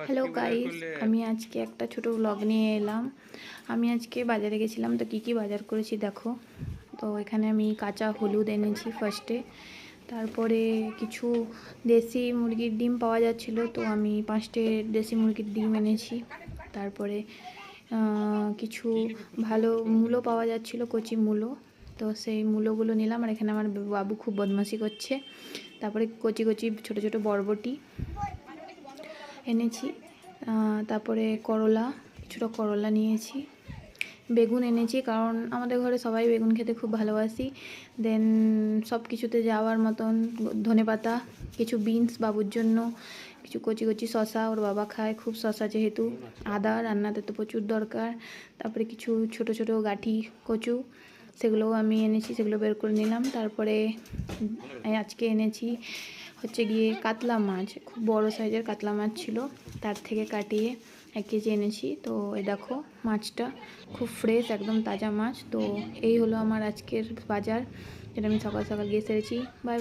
Hello guys, আমি আজকে একটা ছোট ব্লগ নিয়ে এলাম। আমি আজকে বাজারে গেছিলাম, তো কি বাজার করেছি দেখো। তো এখানে আমি কাঁচা হলুদ এনেছি ফার্স্টে, তারপরে কিছু দেশি মুরগির ডিম পাওয়া যাচ্ছিল, তো আমি 5টে দেশি মুরগির ডিম এনেছি। তারপরে কিছু ভালো মূলো পাওয়া যাচ্ছিল, কচি মূলো, তো সেই মূলোগুলো নিলাম। আর এখানে আমার বাবু খুব বদমাশি করছে। তারপরে কচি কচি ছোটো ছোটো বরবটি এনেছি। তারপরে করলা, কিছুটা করলা নিয়েছি। বেগুন এনেছি, কারণ আমাদের ঘরে সবাই বেগুন খেতে খুব ভালোবাসি। দেন সব কিছুতে যাওয়ার মতন ধনেপাতা, কিছু বিনস বাবুর জন্য, কিছু কচি কচি শশা, ওর বাবা খায় খুব শশা যেহেতু। আদা রান্নাতে তো প্রচুর দরকার। তারপরে কিছু ছোট ছোট গাঁঠি কচু, সেগুলোও আমি এনেছি, সেগুলো বের করে নিলাম। তারপরে আজকে এনেছি হচ্ছে গিয়ে কাতলা মাছ, খুব বড় সাইজের কাতলা মাছ ছিল, তার থেকে কাটিয়ে 1 কেজি এনেছি। তো এই দেখো মাছটা খুব ফ্রেশ, একদম তাজা মাছ। তো এই হলো আমার আজকের বাজার, যেটা আমি সকাল সকাল গিয়ে সেরেছি। বাই।